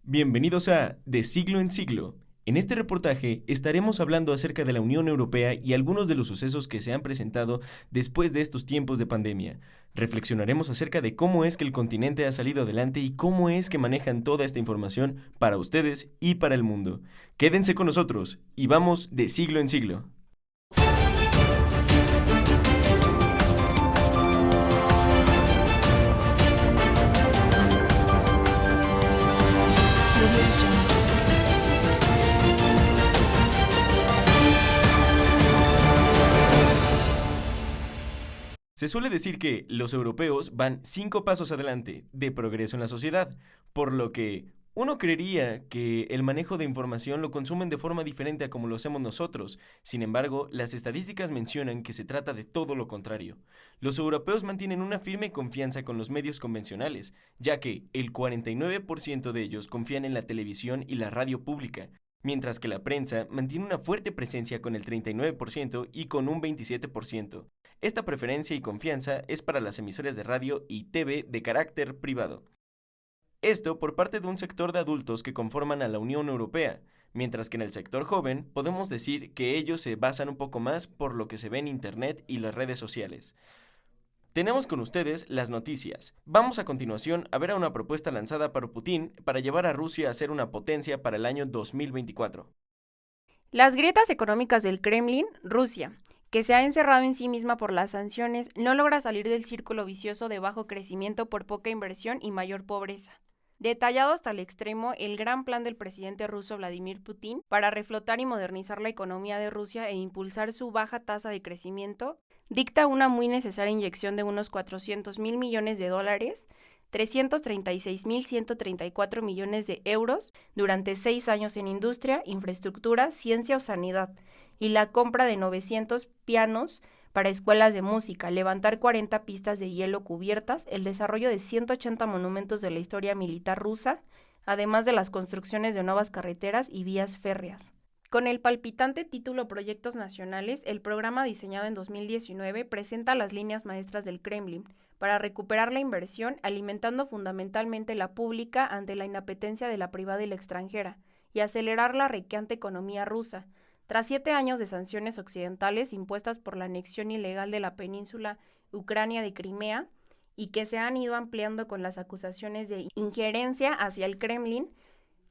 Bienvenidos a De Siglo en Siglo. En este reportaje estaremos hablando acerca de la Unión Europea y algunos de los sucesos que se han presentado después de estos tiempos de pandemia. Reflexionaremos acerca de cómo es que el continente ha salido adelante y cómo es que manejan toda esta información para ustedes y para el mundo. Quédense con nosotros y vamos de siglo en siglo. Se suele decir que los europeos van 5 pasos adelante de progreso en la sociedad, por lo que uno creería que el manejo de información lo consumen de forma diferente a como lo hacemos nosotros. Sin embargo, las estadísticas mencionan que se trata de todo lo contrario. Los europeos mantienen una firme confianza con los medios convencionales, ya que el 49% de ellos confían en la televisión y la radio pública, mientras que la prensa mantiene una fuerte presencia con el 39% y con un 27%. Esta preferencia y confianza es para las emisoras de radio y TV de carácter privado. Esto por parte de un sector de adultos que conforman a la Unión Europea, mientras que en el sector joven podemos decir que ellos se basan un poco más por lo que se ve en Internet y las redes sociales. Tenemos con ustedes las noticias. Vamos a continuación a ver a una propuesta lanzada por Putin para llevar a Rusia a ser una potencia para el año 2024. Las grietas económicas del Kremlin, Rusia, que se ha encerrado en sí misma por las sanciones, no logra salir del círculo vicioso de bajo crecimiento por poca inversión y mayor pobreza. Detallado hasta el extremo el gran plan del presidente ruso Vladimir Putin para reflotar y modernizar la economía de Rusia e impulsar su baja tasa de crecimiento, dicta una muy necesaria inyección de unos 400.000 millones de dólares, 336.134 millones de euros durante 6 años en industria, infraestructura, ciencia o sanidad, y la compra de 900 pianos para escuelas de música, levantar 40 pistas de hielo cubiertas, el desarrollo de 180 monumentos de la historia militar rusa, además de las construcciones de nuevas carreteras y vías férreas. Con el palpitante título Proyectos Nacionales, el programa diseñado en 2019 presenta las líneas maestras del Kremlin para recuperar la inversión, alimentando fundamentalmente la pública ante la inapetencia de la privada y la extranjera, y acelerar la requeante economía rusa. Tras 7 años de sanciones occidentales impuestas por la anexión ilegal de la península ucrania de Crimea y que se han ido ampliando con las acusaciones de injerencia hacia el Kremlin,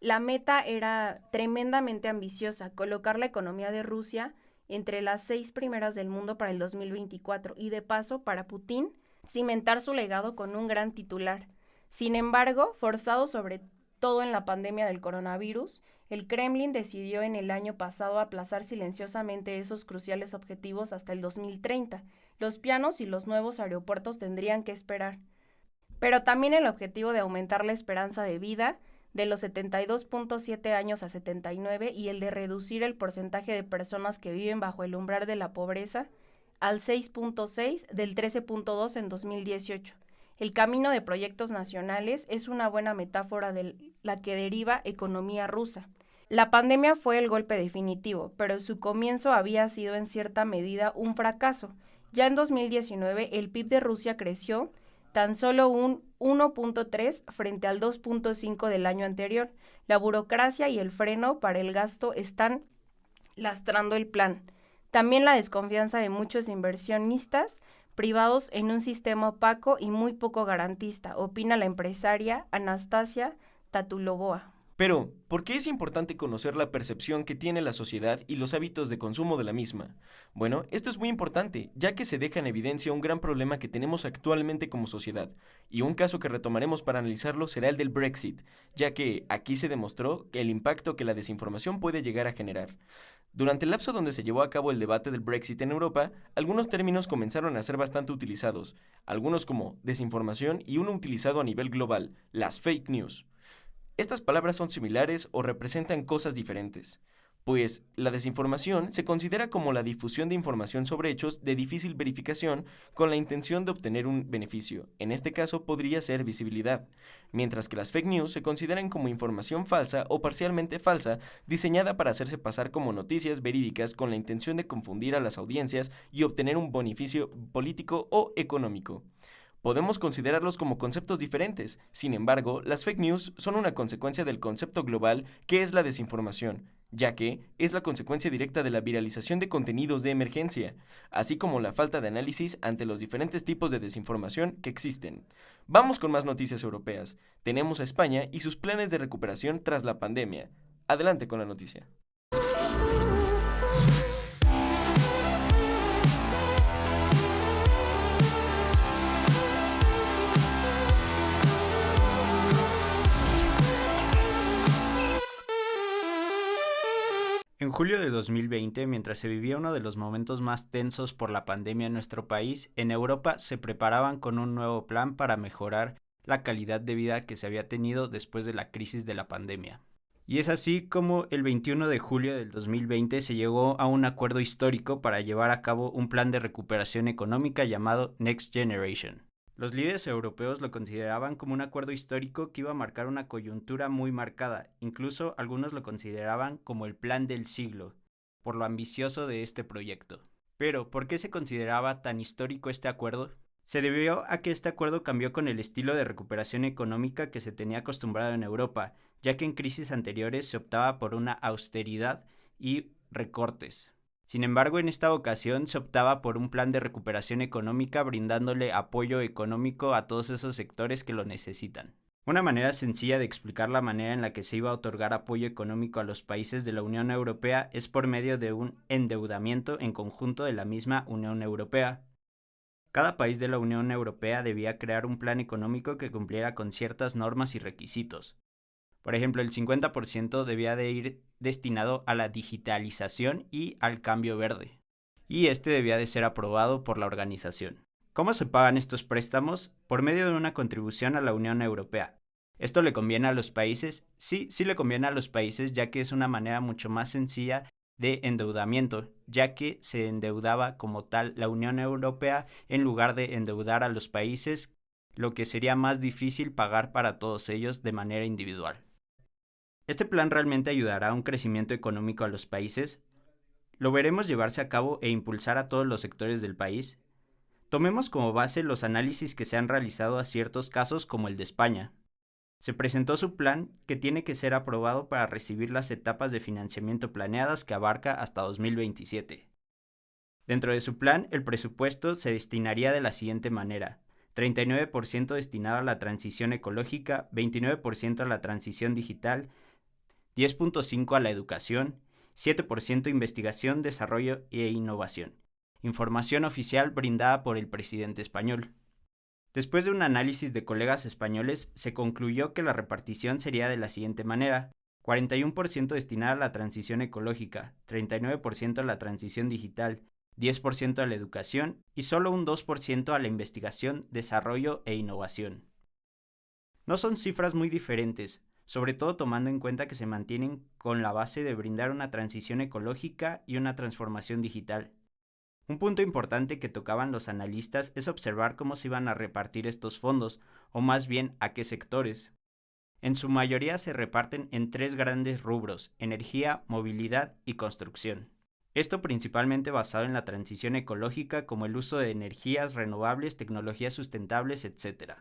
la meta era tremendamente ambiciosa: colocar la economía de Rusia entre las 6 primeras del mundo para el 2024 y, de paso, para Putin, cimentar su legado con un gran titular. Sin embargo, forzado sobre todo en la pandemia del coronavirus, el Kremlin decidió en el año pasado aplazar silenciosamente esos cruciales objetivos hasta el 2030. Los pianos y los nuevos aeropuertos tendrían que esperar. Pero también el objetivo de aumentar la esperanza de vida de los 72.7 años a 79 y el de reducir el porcentaje de personas que viven bajo el umbral de la pobreza al 6.6 del 13.2 en 2018. El camino de proyectos nacionales es una buena metáfora de la que deriva economía rusa. La pandemia fue el golpe definitivo, pero su comienzo había sido en cierta medida un fracaso. Ya en 2019 el PIB de Rusia creció tan solo un 1.3 frente al 2.5 del año anterior. La burocracia y el freno para el gasto están lastrando el plan. También la desconfianza de muchos inversionistas privados en un sistema opaco y muy poco garantista, opina la empresaria Anastasia Tatulovoa. Pero, ¿por qué es importante conocer la percepción que tiene la sociedad y los hábitos de consumo de la misma? Bueno, esto es muy importante, ya que se deja en evidencia un gran problema que tenemos actualmente como sociedad, y un caso que retomaremos para analizarlo será el del Brexit, ya que aquí se demostró el impacto que la desinformación puede llegar a generar. Durante el lapso donde se llevó a cabo el debate del Brexit en Europa, algunos términos comenzaron a ser bastante utilizados, algunos como desinformación y uno utilizado a nivel global, las fake news. Estas palabras son similares o representan cosas diferentes, pues la desinformación se considera como la difusión de información sobre hechos de difícil verificación con la intención de obtener un beneficio. En este caso podría ser visibilidad, mientras que las fake news se consideran como información falsa o parcialmente falsa diseñada para hacerse pasar como noticias verídicas con la intención de confundir a las audiencias y obtener un beneficio político o económico. Podemos considerarlos como conceptos diferentes, sin embargo, las fake news son una consecuencia del concepto global que es la desinformación, ya que es la consecuencia directa de la viralización de contenidos de emergencia, así como la falta de análisis ante los diferentes tipos de desinformación que existen. Vamos con más noticias europeas. Tenemos a España y sus planes de recuperación tras la pandemia. Adelante con la noticia. En julio de 2020, mientras se vivía uno de los momentos más tensos por la pandemia en nuestro país, en Europa se preparaban con un nuevo plan para mejorar la calidad de vida que se había tenido después de la crisis de la pandemia. Y es así como el 21 de julio del 2020 se llegó a un acuerdo histórico para llevar a cabo un plan de recuperación económica llamado Next Generation. Los líderes europeos lo consideraban como un acuerdo histórico que iba a marcar una coyuntura muy marcada, incluso algunos lo consideraban como el plan del siglo, por lo ambicioso de este proyecto. Pero, ¿por qué se consideraba tan histórico este acuerdo? Se debió a que este acuerdo cambió con el estilo de recuperación económica que se tenía acostumbrado en Europa, ya que en crisis anteriores se optaba por una austeridad y recortes. Sin embargo, en esta ocasión se optaba por un plan de recuperación económica brindándole apoyo económico a todos esos sectores que lo necesitan. Una manera sencilla de explicar la manera en la que se iba a otorgar apoyo económico a los países de la Unión Europea es por medio de un endeudamiento en conjunto de la misma Unión Europea. Cada país de la Unión Europea debía crear un plan económico que cumpliera con ciertas normas y requisitos. Por ejemplo, el 50% debía de ir destinado a la digitalización y al cambio verde. Y este debía de ser aprobado por la organización. ¿Cómo se pagan estos préstamos? Por medio de una contribución a la Unión Europea. ¿Esto le conviene a los países? Sí le conviene a los países, ya que es una manera mucho más sencilla de endeudamiento, ya que se endeudaba como tal la Unión Europea en lugar de endeudar a los países, lo que sería más difícil pagar para todos ellos de manera individual. ¿Este plan realmente ayudará a un crecimiento económico a los países? ¿Lo veremos llevarse a cabo e impulsar a todos los sectores del país? Tomemos como base los análisis que se han realizado a ciertos casos como el de España. Se presentó su plan que tiene que ser aprobado para recibir las etapas de financiamiento planeadas que abarca hasta 2027. Dentro de su plan, el presupuesto se destinaría de la siguiente manera: 39% destinado a la transición ecológica, 29% a la transición digital, 10.5% a la educación, 7% investigación, desarrollo e innovación. Información oficial brindada por el presidente español. Después de un análisis de colegas españoles, se concluyó que la repartición sería de la siguiente manera: 41% destinado a la transición ecológica, 39% a la transición digital, 10% a la educación y solo un 2% a la investigación, desarrollo e innovación. No son cifras muy diferentes, sobre todo tomando en cuenta que se mantienen con la base de brindar una transición ecológica y una transformación digital. Un punto importante que tocaban los analistas es observar cómo se iban a repartir estos fondos, o más bien a qué sectores. En su mayoría se reparten en 3 grandes rubros: energía, movilidad y construcción. Esto principalmente basado en la transición ecológica, como el uso de energías renovables, tecnologías sustentables, etc.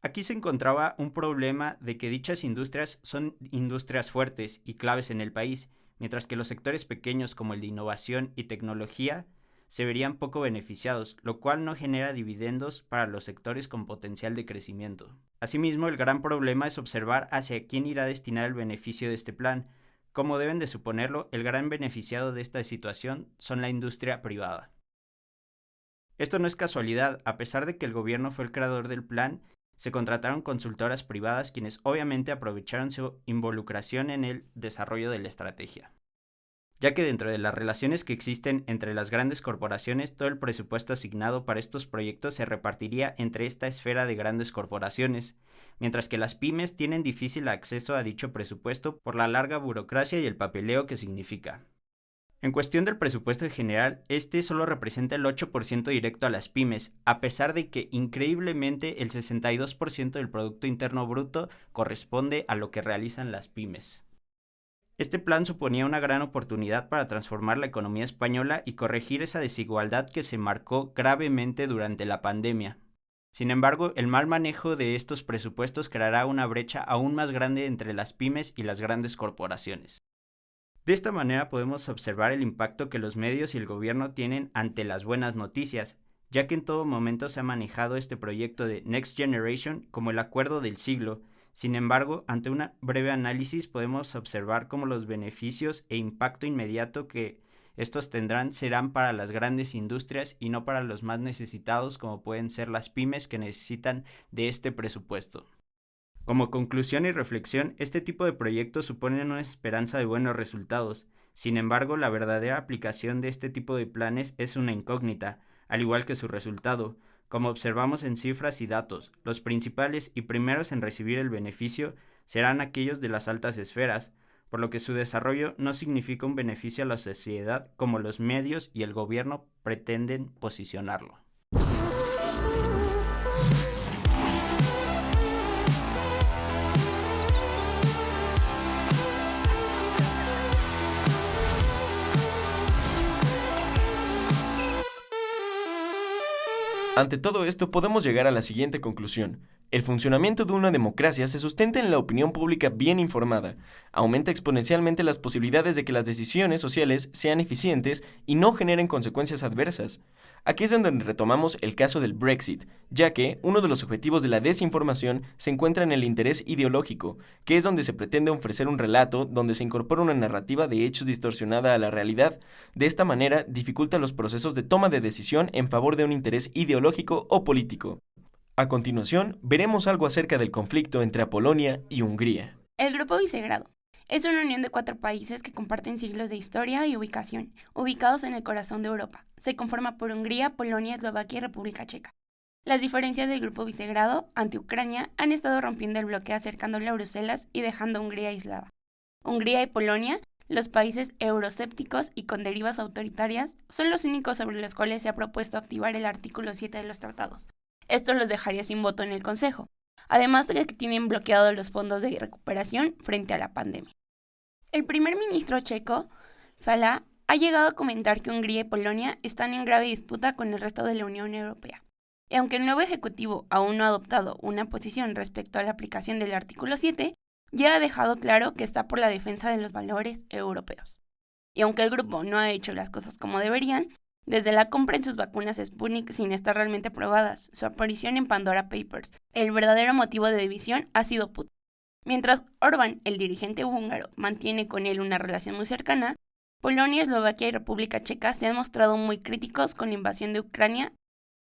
Aquí se encontraba un problema de que dichas industrias son industrias fuertes y claves en el país, mientras que los sectores pequeños como el de innovación y tecnología se verían poco beneficiados, lo cual no genera dividendos para los sectores con potencial de crecimiento. Asimismo, el gran problema es observar hacia quién irá destinado el beneficio de este plan. Como deben de suponerlo, el gran beneficiado de esta situación son la industria privada. Esto no es casualidad, a pesar de que el gobierno fue el creador del plan, se contrataron consultoras privadas quienes obviamente aprovecharon su involucración en el desarrollo de la estrategia, ya que dentro de las relaciones que existen entre las grandes corporaciones, todo el presupuesto asignado para estos proyectos se repartiría entre esta esfera de grandes corporaciones, mientras que las pymes tienen difícil acceso a dicho presupuesto por la larga burocracia y el papeleo que significa. En cuestión del presupuesto en general, este solo representa el 8% directo a las pymes, a pesar de que increíblemente el 62% del Producto Interno Bruto corresponde a lo que realizan las pymes. Este plan suponía una gran oportunidad para transformar la economía española y corregir esa desigualdad que se marcó gravemente durante la pandemia. Sin embargo, el mal manejo de estos presupuestos creará una brecha aún más grande entre las pymes y las grandes corporaciones. De esta manera podemos observar el impacto que los medios y el gobierno tienen ante las buenas noticias, ya que en todo momento se ha manejado este proyecto de Next Generation como el acuerdo del siglo. Sin embargo, ante un breve análisis podemos observar cómo los beneficios e impacto inmediato que estos tendrán serán para las grandes industrias y no para los más necesitados, como pueden ser las pymes que necesitan de este presupuesto. Como conclusión y reflexión, este tipo de proyectos suponen una esperanza de buenos resultados. Sin embargo, la verdadera aplicación de este tipo de planes es una incógnita, al igual que su resultado. Como observamos en cifras y datos, los principales y primeros en recibir el beneficio serán aquellos de las altas esferas, por lo que su desarrollo no significa un beneficio a la sociedad como los medios y el gobierno pretenden posicionarlo. Ante todo esto podemos llegar a la siguiente conclusión. El funcionamiento de una democracia se sustenta en la opinión pública bien informada, aumenta exponencialmente las posibilidades de que las decisiones sociales sean eficientes y no generen consecuencias adversas. Aquí es donde retomamos el caso del Brexit, ya que uno de los objetivos de la desinformación se encuentra en el interés ideológico, que es donde se pretende ofrecer un relato donde se incorpora una narrativa de hechos distorsionada a la realidad. De esta manera dificulta los procesos de toma de decisión en favor de un interés ideológico o político. A continuación, veremos algo acerca del conflicto entre Polonia y Hungría. El Grupo Visegrado es una unión de 4 países que comparten siglos de historia y ubicación, ubicados en el corazón de Europa. Se conforma por Hungría, Polonia, Eslovaquia y República Checa. Las diferencias del Grupo Visegrado ante Ucrania han estado rompiendo el bloque acercándole a Bruselas y dejando a Hungría aislada. Hungría y Polonia, los países euroscépticos y con derivas autoritarias, son los únicos sobre los cuales se ha propuesto activar el artículo 7 de los tratados. Esto los dejaría sin voto en el Consejo, además de que tienen bloqueados los fondos de recuperación frente a la pandemia. El primer ministro checo, Fiala, ha llegado a comentar que Hungría y Polonia están en grave disputa con el resto de la Unión Europea. Y aunque el nuevo Ejecutivo aún no ha adoptado una posición respecto a la aplicación del artículo 7, ya ha dejado claro que está por la defensa de los valores europeos. Y aunque el grupo no ha hecho las cosas como deberían, desde la compra en sus vacunas Sputnik sin estar realmente probadas, su aparición en Pandora Papers, el verdadero motivo de división ha sido Putin. Mientras Orbán, el dirigente húngaro, mantiene con él una relación muy cercana, Polonia, Eslovaquia y República Checa se han mostrado muy críticos con la invasión de Ucrania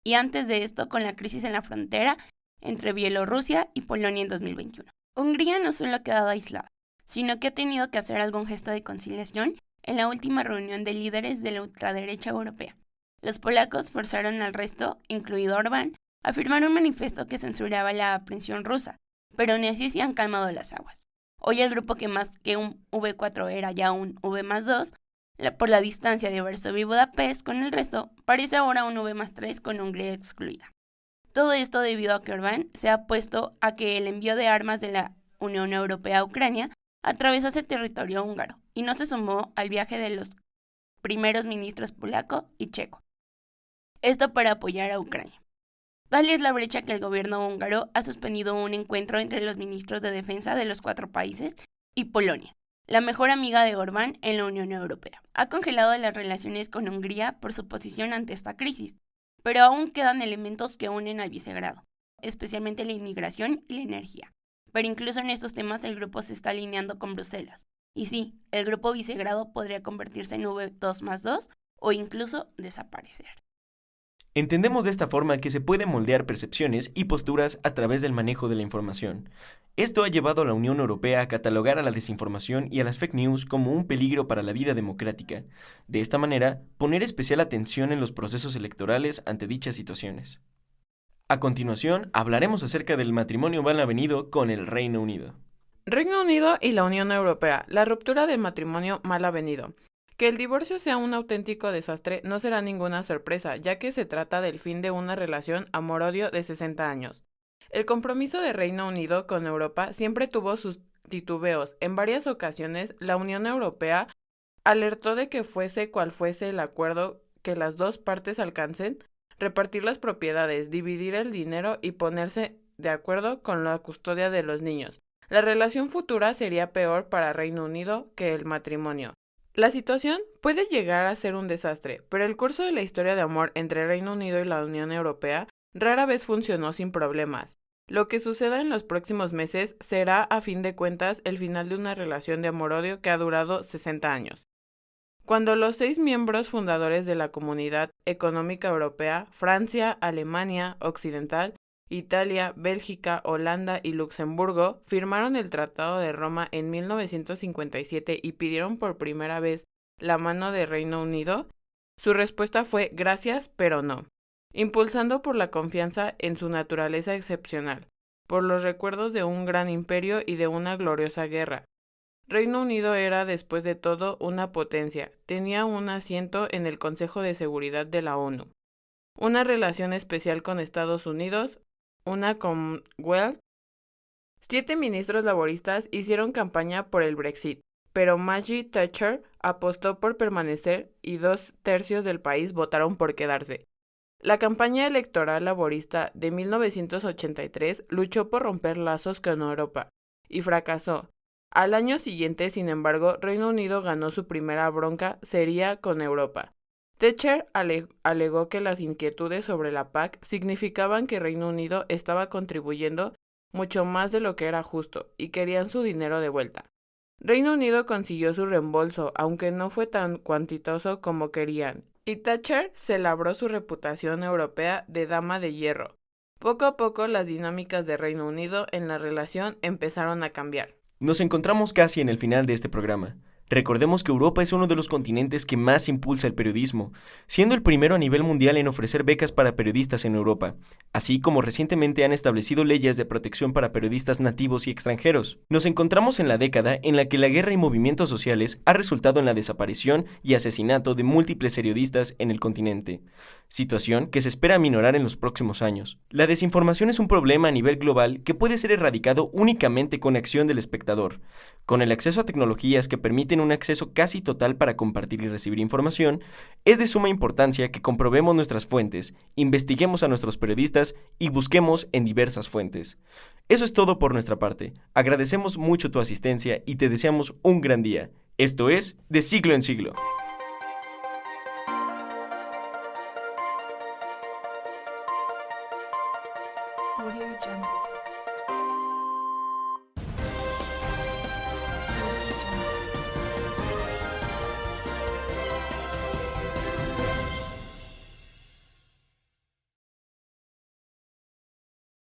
y antes de esto con la crisis en la frontera entre Bielorrusia y Polonia en 2021. Hungría no solo ha quedado aislada, sino que ha tenido que hacer algún gesto de conciliación en la última reunión de líderes de la ultraderecha europea. Los polacos forzaron al resto, incluido Orbán, a firmar un manifiesto que censuraba la aprehensión rusa, pero ni así se han calmado las aguas. Hoy el grupo que más que un V4 era ya un V+2, por la distancia de Varsovia y Budapest con el resto, parece ahora un V+3 con Hungría excluida. Todo esto debido a que Orbán se ha opuesto a que el envío de armas de la Unión Europea a Ucrania atravesase territorio húngaro y no se sumó al viaje de los primeros ministros polaco y checo. Esto para apoyar a Ucrania. Tal es la brecha que el gobierno húngaro ha suspendido un encuentro entre los ministros de defensa de los 4 países y Polonia, la mejor amiga de Orbán en la Unión Europea. Ha congelado las relaciones con Hungría por su posición ante esta crisis, pero aún quedan elementos que unen al Visegrado, especialmente la inmigración y la energía. Pero incluso en estos temas el grupo se está alineando con Bruselas. Y sí, el grupo Visegrado podría convertirse en V2+2 o incluso desaparecer. Entendemos de esta forma que se puede moldear percepciones y posturas a través del manejo de la información. Esto ha llevado a la Unión Europea a catalogar a la desinformación y a las fake news como un peligro para la vida democrática. De esta manera, poner especial atención en los procesos electorales ante dichas situaciones. A continuación, hablaremos acerca del matrimonio mal avenido con el Reino Unido. Reino Unido y la Unión Europea, la ruptura del matrimonio mal avenido. Que el divorcio sea un auténtico desastre no será ninguna sorpresa, ya que se trata del fin de una relación amor-odio de 60 años. El compromiso de Reino Unido con Europa siempre tuvo sus titubeos. En varias ocasiones, la Unión Europea alertó de que fuese cual fuese el acuerdo que las dos partes alcancen, repartir las propiedades, dividir el dinero y ponerse de acuerdo con la custodia de los niños. La relación futura sería peor para Reino Unido que el matrimonio. La situación puede llegar a ser un desastre, pero el curso de la historia de amor entre Reino Unido y la Unión Europea rara vez funcionó sin problemas. Lo que suceda en los próximos meses será, a fin de cuentas, el final de una relación de amor-odio que ha durado 60 años. Cuando los 6 miembros fundadores de la Comunidad Económica Europea, Francia, Alemania Occidental, Italia, Bélgica, Holanda y Luxemburgo, firmaron el Tratado de Roma en 1957 y pidieron por primera vez la mano de Reino Unido, su respuesta fue gracias, pero no, impulsando por la confianza en su naturaleza excepcional, por los recuerdos de un gran imperio y de una gloriosa guerra. Reino Unido era, después de todo, una potencia, tenía un asiento en el Consejo de Seguridad de la ONU, una relación especial con Estados Unidos, una Commonwealth. 7 ministros laboristas hicieron campaña por el Brexit, pero Maggie Thatcher apostó por permanecer y 2/3 del país votaron por quedarse. La campaña electoral laborista de 1983 luchó por romper lazos con Europa y fracasó. Al año siguiente, sin embargo, Reino Unido ganó su primera bronca seria con Europa. Thatcher alegó que las inquietudes sobre la PAC significaban que Reino Unido estaba contribuyendo mucho más de lo que era justo y querían su dinero de vuelta. Reino Unido consiguió su reembolso, aunque no fue tan cuantioso como querían, y Thatcher se labró su reputación europea de dama de hierro. Poco a poco las dinámicas de Reino Unido en la relación empezaron a cambiar. Nos encontramos casi en el final de este programa. Recordemos que Europa es uno de los continentes que más impulsa el periodismo, siendo el primero a nivel mundial en ofrecer becas para periodistas en Europa, así como recientemente han establecido leyes de protección para periodistas nativos y extranjeros. Nos encontramos en la década en la que la guerra y movimientos sociales ha resultado en la desaparición y asesinato de múltiples periodistas en el continente, situación que se espera aminorar en los próximos años. La desinformación es un problema a nivel global que puede ser erradicado únicamente con acción del espectador, con el acceso a tecnologías que permiten un acceso casi total para compartir y recibir información. Es de suma importancia que comprobemos nuestras fuentes, investiguemos a nuestros periodistas y busquemos en diversas fuentes. Eso es todo por nuestra parte. Agradecemos mucho tu asistencia y te deseamos un gran día. Esto es De Siglo en Siglo. Audio Jungle.